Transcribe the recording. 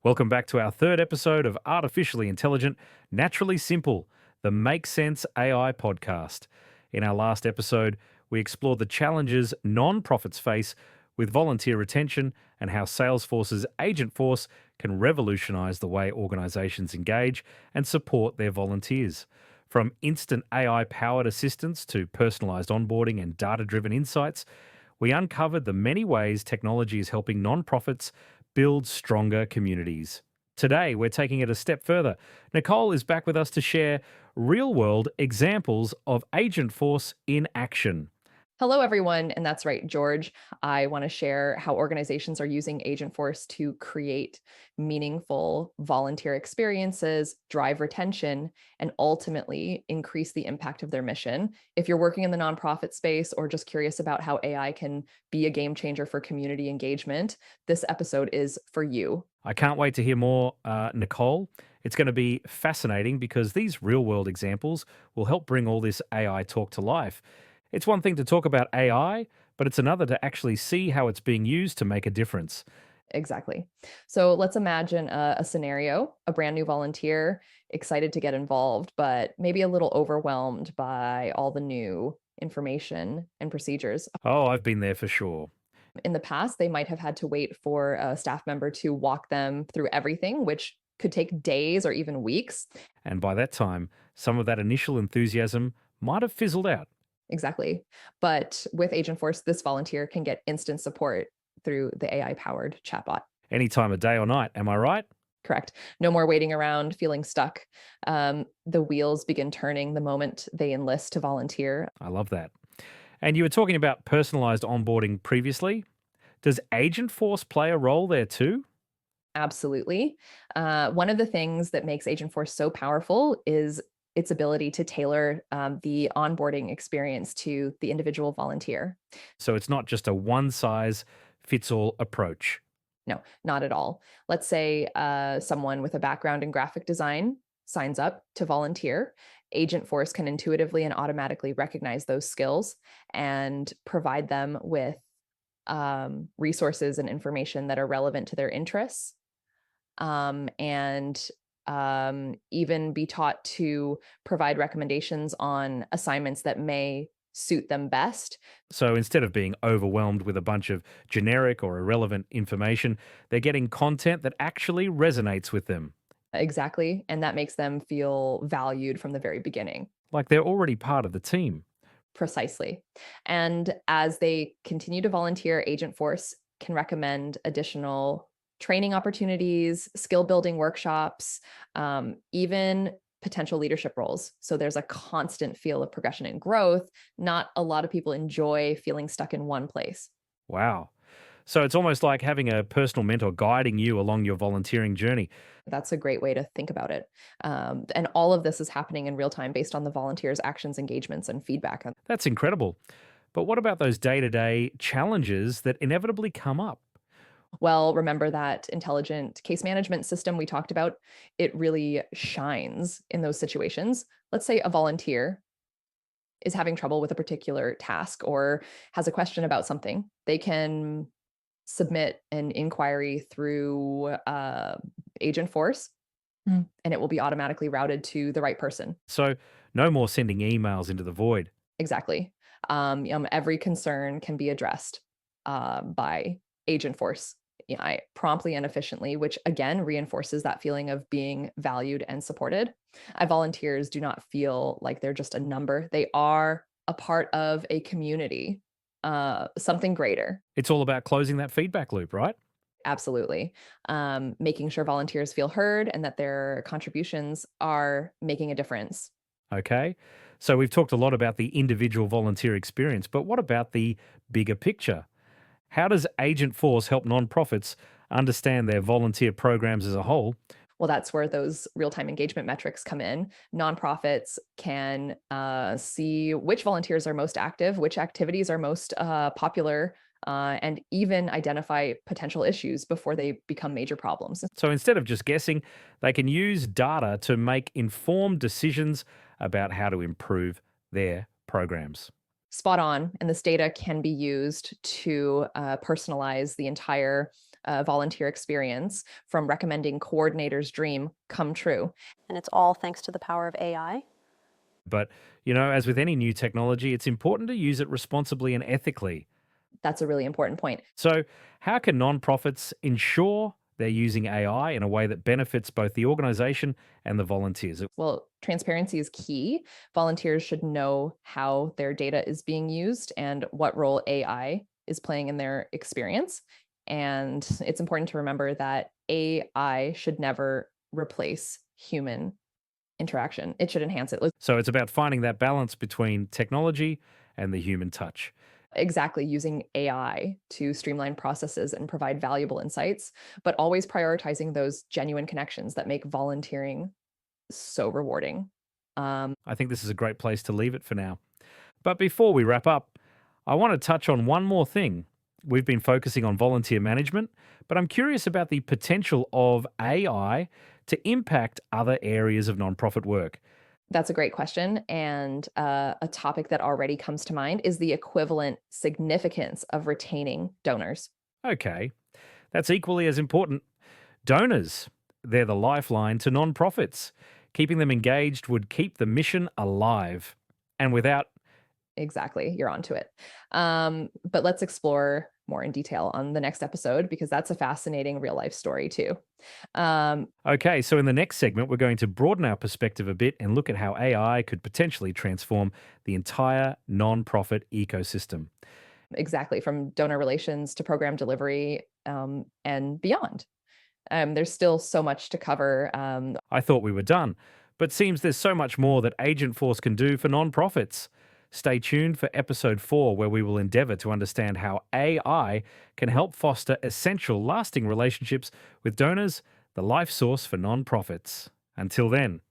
Welcome back to our third episode of Artificially Intelligent, Naturally Simple, the MakeSense AI podcast. In our last episode, we explored the challenges non-profits face with volunteer retention and how Salesforce's Agentforce can revolutionize the way organizations engage and support their volunteers. From instant AI-powered assistance to personalized onboarding and data-driven insights, we uncovered the many ways technology is helping nonprofits build stronger communities. Today, we're taking it a step further. Nicole is back with us to share real world examples of Agent Force in action. Hello, everyone. And that's right, George. I want to share how organizations are using Agentforce to create meaningful volunteer experiences, drive retention, and ultimately increase the impact of their mission. If you're working in the nonprofit space or just curious about how AI can be a game changer for community engagement, this episode is for you. I can't wait to hear more, Nicole. It's going to be fascinating because these real world examples will help bring all this AI talk to life. It's one thing to talk about AI, but it's another to actually see how it's being used to make a difference. Exactly. So let's imagine a scenario, a brand new volunteer, excited to get involved, but maybe a little overwhelmed by all the new information and procedures. Oh, I've been there for sure. In the past, they might have had to wait for a staff member to walk them through everything, which could take days or even weeks. And by that time, some of that initial enthusiasm might have fizzled out. Exactly. But with Agentforce, this volunteer can get instant support through the AI powered chatbot. Any time of day or night, am I right? Correct. No more waiting around, feeling stuck. The wheels begin turning the moment they enlist to volunteer. I love that. And you were talking about personalized onboarding previously. Does Agent Force play a role there too? Absolutely. One of the things that makes Agentforce so powerful is its ability to tailor the onboarding experience to the individual volunteer. So it's not just a one size fits all approach. No, not at all. Let's say someone with a background in graphic design signs up to volunteer. Agentforce can intuitively and automatically recognize those skills and provide them with resources and information that are relevant to their interests, and even be taught to provide recommendations on assignments that may suit them best. So instead of being overwhelmed with a bunch of generic or irrelevant information, they're getting content that actually resonates with them. Exactly. And that makes them feel valued from the very beginning. Like they're already part of the team. Precisely. And as they continue to volunteer, Agentforce can recommend additional training opportunities, skill building workshops, even potential leadership roles. So there's a constant feel of progression and growth. Not a lot of people enjoy feeling stuck in one place. Wow. So it's almost like having a personal mentor guiding you along your volunteering journey. That's a great way to think about it. And all of this is happening in real time based on the volunteers' actions, engagements, and feedback. That's incredible. But what about those day to day challenges that inevitably come up? Well, remember that intelligent case management system we talked about? It really shines in those situations. Let's say a volunteer is having trouble with a particular task or has a question about something. They can submit an inquiry through Agent Force, and it will be automatically routed to the right person. So, no more sending emails into the void. Exactly. Every concern can be addressed by Agent Force, promptly and efficiently, which again reinforces that feeling of being valued and supported. Volunteers do not feel like they're just a number; they are a part of a community, something greater. It's all about closing that feedback loop, right? Absolutely, making sure volunteers feel heard and that their contributions are making a difference. Okay. So, we've talked a lot about the individual volunteer experience, but what about the bigger picture? How does Agent Force help nonprofits understand their volunteer programs as a whole? Well, that's where those real-time engagement metrics come in. Nonprofits can see which volunteers are most active, which activities are most popular, and even identify potential issues before they become major problems. So, instead of just guessing, they can use data to make informed decisions about how to improve their programs. Spot on, and this data can be used to personalize the entire volunteer experience from recommending coordinator's dream come true. And it's all thanks to the power of AI. But, as with any new technology, it's important to use it responsibly and ethically. That's a really important point. So, how can nonprofits ensure they're using AI in a way that benefits both the organization and the volunteers? Well, transparency is key. Volunteers should know how their data is being used and what role AI is playing in their experience. And it's important to remember that AI should never replace human interaction. It should enhance it. So, it's about finding that balance between technology and the human touch. Exactly, using AI to streamline processes and provide valuable insights, but always prioritizing those genuine connections that make volunteering so rewarding. I think this is a great place to leave it for now. But before we wrap up, I want to touch on one more thing. We've been focusing on volunteer management, but I'm curious about the potential of AI to impact other areas of nonprofit work. That's a great question. And a topic that already comes to mind is the equivalent significance of retaining donors. Okay, that's equally as important. Donors, they're the lifeline to nonprofits. Keeping them engaged would keep the mission alive. And without, Exactly, you're onto it. But let's explore more in detail on the next episode because that's a fascinating real life story too. Um, okay, so in the next segment, we're going to broaden our perspective a bit and look at how AI could potentially transform the entire nonprofit ecosystem. exactly, from donor relations to program delivery and beyond. There's still so much to cover. I thought we were done, but seems there's so much more that Agentforce can do for nonprofits. Stay tuned for episode 4, where we will endeavour to understand how AI can help foster essential, lasting relationships with donors, the life source for nonprofits. Until then.